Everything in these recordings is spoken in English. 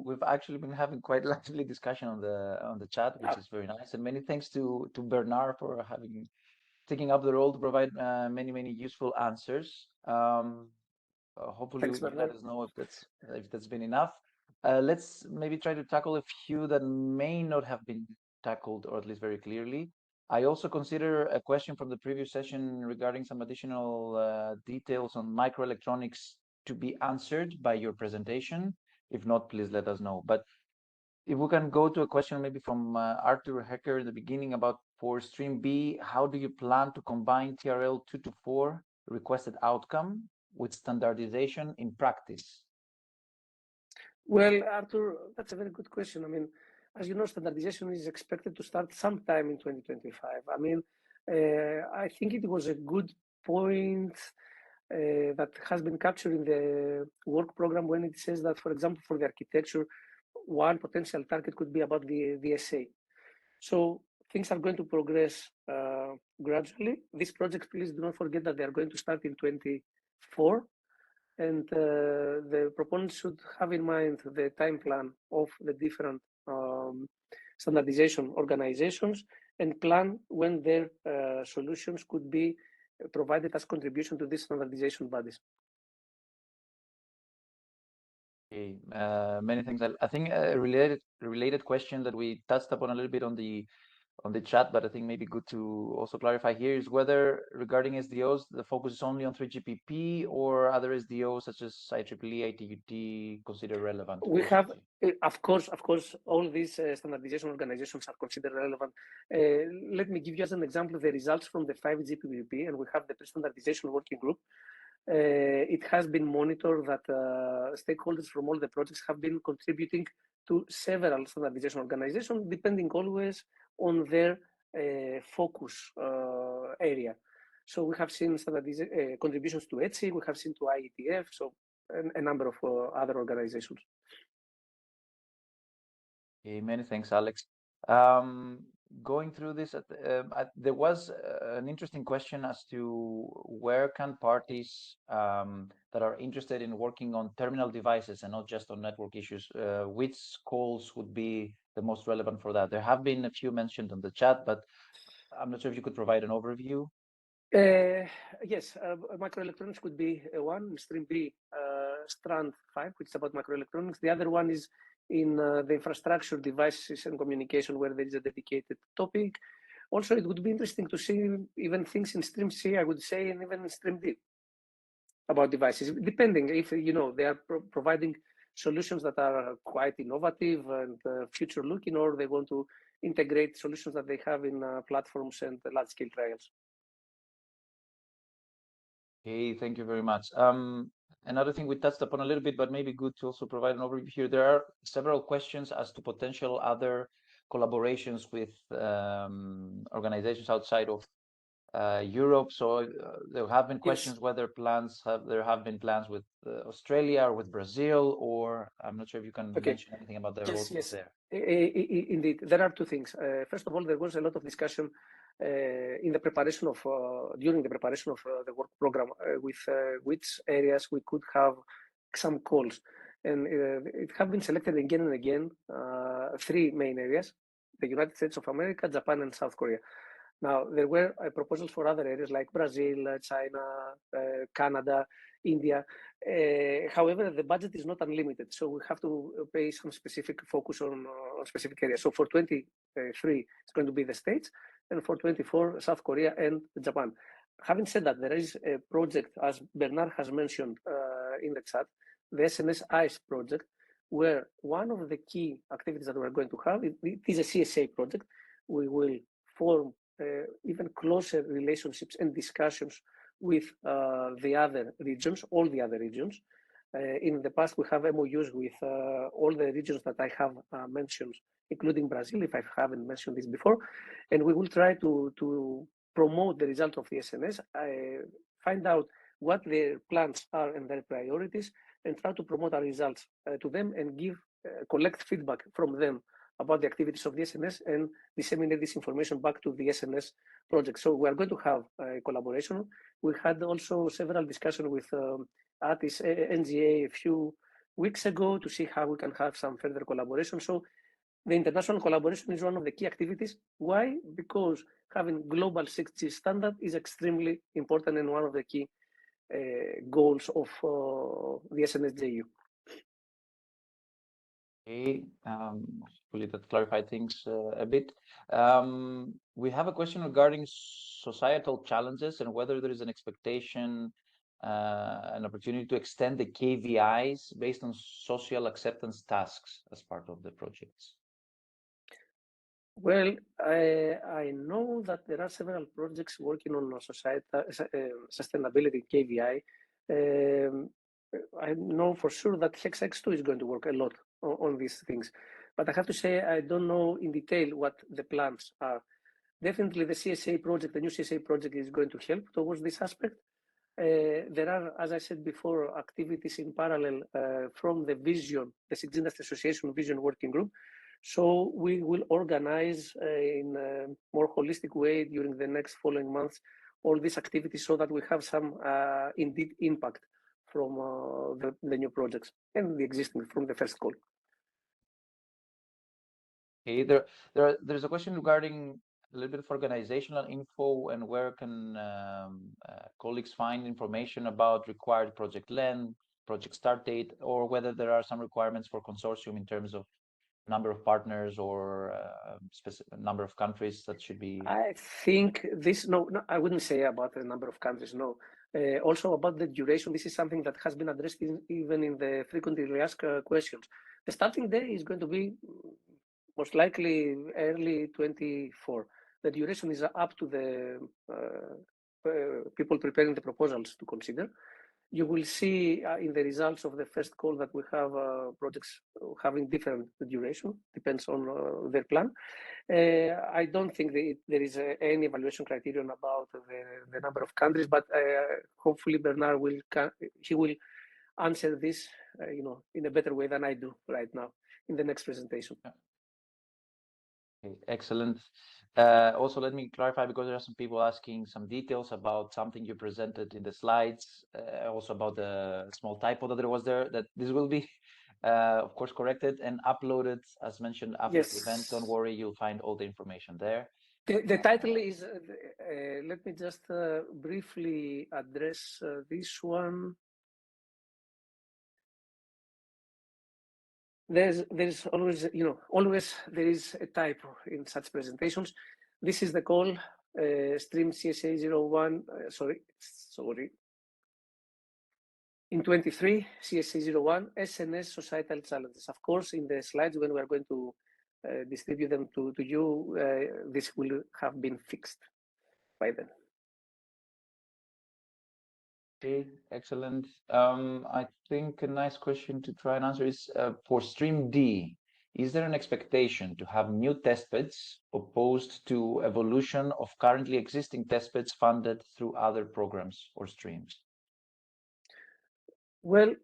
We've actually been having quite lively discussion on the chat, which is very nice. And many thanks to Bernard for having taking up the role to provide many useful answers. Hopefully Thanks, you let Bernard. us know if that's been enough. Let's maybe try to tackle a few that may not have been tackled, or at least very clearly. I also consider a question from the previous session regarding some additional details on microelectronics to be answered by your presentation. If not, please let us know. But if we can go to a question maybe from Arthur Hecker in the beginning about for stream B, how do you plan to combine TRL 2 to 4 requested outcome with standardization in practice? Well, Arthur, that's a very good question. I mean, as you know, standardization is expected to start sometime in 2025. I mean, I think it was a good point that has been captured in the work program when it says that, for example, for the architecture, one potential target could be about the SA. So things are going to progress gradually. These projects, please do not forget that they are going to start in 24. And the proponents should have in mind the time plan of the different standardization organizations and plan when their solutions could be provided as contribution to these standardization bodies. Okay, many things. I think a related question that we touched upon a little bit on the chat, but I think maybe good to also clarify here is whether regarding SDOs, the focus is only on 3GPP or other SDOs such as IEEE, ITUT considered relevant. We have, of course, all these standardization organizations are considered relevant. Let me give you as an example the results from the 5GPP, and we have the pre-standardization working group. It has been monitored that stakeholders from all the projects have been contributing to several standardization organizations, depending always on their focus area. So we have seen contributions to ETSI, we have seen to IETF, so a number of other organizations. Okay, many thanks, Alex. Going through this, there was an interesting question as to where can parties that are interested in working on terminal devices and not just on network issues, which calls would be the most relevant for that? There have been a few mentioned on the chat, but I'm not sure if you could provide an overview. Yes, microelectronics could be one, stream B, strand 5, which is about microelectronics. The other one is in the infrastructure, devices and communication, where there is a dedicated topic. Also, it would be interesting to see even things in stream C, I would say, and even in stream D about devices, depending if, you know, they are providing solutions that are quite innovative and future-looking, or they want to integrate solutions that they have in platforms and large-scale trials. Okay, thank you very much. Another thing we touched upon a little bit, but maybe good to also provide an overview here. There are several questions as to potential other collaborations with organizations outside of Europe. So there have been questions whether there have been plans with Australia or with Brazil, or I'm not sure if you can mention anything about their roles there. Indeed, there are two things. First of all, there was a lot of discussion in the preparation of during the preparation of the work program with which areas we could have some calls, and it have been selected again and again. Three main areas: the United States of America, Japan, and South Korea. Now, there were proposals for other areas like Brazil, China, Canada, India. However, the budget is not unlimited, so we have to pay some specific focus on specific areas. So for 23, it's going to be the States, and for 24, South Korea and Japan. Having said that, there is a project, as Bernard has mentioned in the chat, the SNS ICE project, where one of the key activities that we're going to have, it is a CSA project. We will form even closer relationships and discussions with the other regions, all the other regions. In the past, we have MOUs with all the regions that I have mentioned, including Brazil, if I haven't mentioned this before. And we will try to promote the result of the SNS, find out what their plans are and their priorities, and try to promote our results to them and collect feedback from them about the activities of the SNS and disseminate this information back to the SNS project. So we are going to have a collaboration. We had also several discussions with ATIS, NGA a few weeks ago to see how we can have some further collaboration. So the international collaboration is one of the key activities. Why? Because having global 6G standard is extremely important and one of the key goals of the SNSJU. Okay, hopefully that clarified things a bit. We have a question regarding societal challenges and whether there is an expectation, an opportunity to extend the KVIs based on social acceptance tasks as part of the projects. Well, I know that there are several projects working on sustainability KVI. I know for sure that HexX2 is going to work a lot on these things, but I have to say I don't know in detail what the plans are. Definitely the CSA project, the new CSA project is going to help towards this aspect. There are, as I said before, activities in parallel from the Vision, the Six Industry Association Vision Working Group. So we will organize in a more holistic way during the next following months all these activities so that we have some indeed impact from the new projects and the existing from the first call. Okay, there's a question regarding a little bit of organizational info and where can colleagues find information about required project length, project start date, or whether there are some requirements for consortium in terms of number of partners or specific number of countries that should be. I think this, no, I wouldn't say about the number of countries, no. Also about the duration, this is something that has been addressed even in the frequently asked questions. The starting day is going to be most likely early 24. The duration is up to the people preparing the proposals to consider. You will see in the results of the first call that we have projects having different duration, depends on their plan. I don't think there is any evaluation criterion about the number of countries, but hopefully Bernard will answer this, in a better way than I do right now in the next presentation. Okay, excellent. Also, let me clarify because there are some people asking some details about something you presented in the slides, also about the small typo that there was there, that this will be, of course, corrected and uploaded as mentioned after the event. Don't worry, you'll find all the information there. The title is, let me just briefly address this one. There's always, always there is a typo in such presentations. This is the call, stream CSA 01, sorry. In 23, CSA 01, SNS societal challenges. Of course, in the slides when we are going to distribute them to you, this will have been fixed by then. Okay, excellent. I think a nice question to try and answer is for Stream D, is there an expectation to have new testbeds opposed to evolution of currently existing testbeds funded through other programs or streams? Well,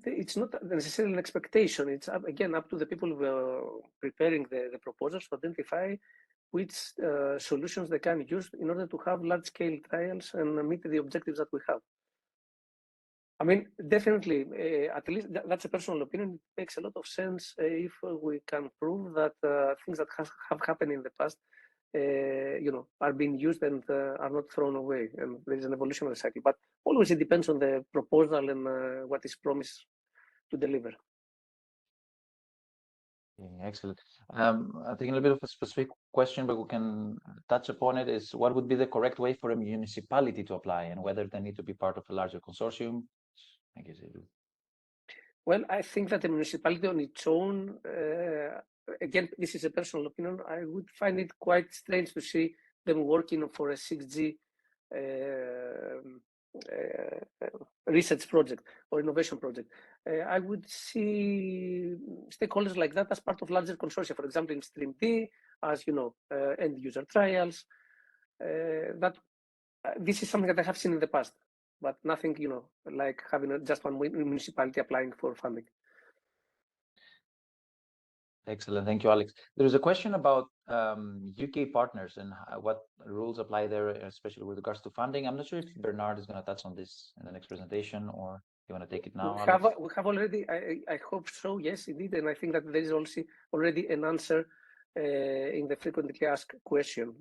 it's not necessarily an expectation. It's again up to the people who are preparing the proposals to identify which solutions they can use in order to have large-scale trials and meet the objectives that we have. I mean, definitely, at least that's a personal opinion. It makes a lot of sense if we can prove that things that have happened in the past, are being used and are not thrown away, and there is an evolutionary cycle. But always it depends on the proposal and what is promised to deliver. Yeah, excellent. I think a little bit of a specific question, but we can touch upon it, is what would be the correct way for a municipality to apply and whether they need to be part of a larger consortium? I guess they do. Well, I think that the municipality on its own, again, this is a personal opinion, I would find it quite strange to see them working for a 6G research project or innovation project. I would see stakeholders like that as part of larger consortia, for example, in Stream D, as end user trials. This is something that I have seen in the past, but nothing, like having just one municipality applying for funding. Excellent. Thank you, Alex. There is a question about UK partners and what rules apply there, especially with regards to funding. I'm not sure if Bernard is going to touch on this in the next presentation or. You want to take it now, We Alex? have already, I hope so, yes, indeed. And I think that there is also already an answer in the frequently asked question.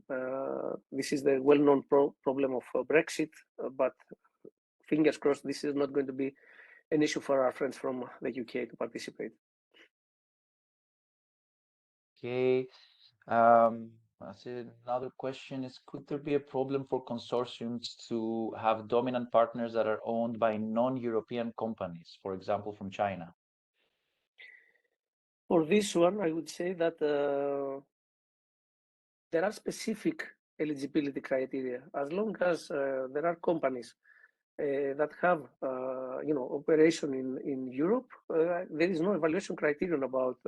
This is the well-known problem of Brexit, but fingers crossed, this is not going to be an issue for our friends from the UK to participate. Okay. Another question is, could there be a problem for consortiums to have dominant partners that are owned by non-European companies, for example, from China? For this one, I would say that there are specific eligibility criteria. As long as there are companies that have operation in Europe, there is no evaluation criterion about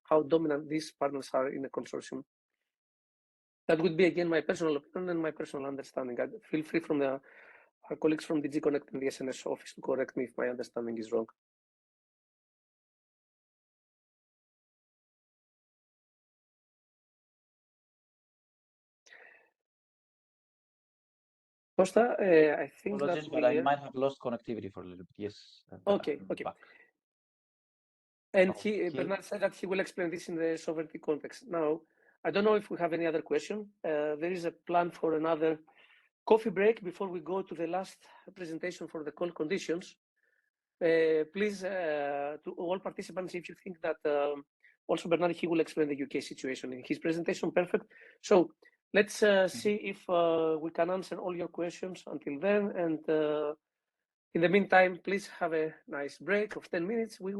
how dominant these partners are in a consortium. That would be, again, my personal opinion and my personal understanding. Feel free from our colleagues from DG Connect and the SNS office to correct me if my understanding is wrong. Costa, I think Apologies, that but I might have lost connectivity for a little bit. Yes, but okay, I'm okay. back. And Okay. Bernard said that he will explain this in the sovereignty context. Now, I don't know if we have any other question. There is a plan for another coffee break before we go to the last presentation for the call conditions. Please, to all participants, if you think that also Bernard, he will explain the UK situation in his presentation. Perfect. So let's see if we can answer all your questions until then. And in the meantime, please have a nice break of 10 minutes. We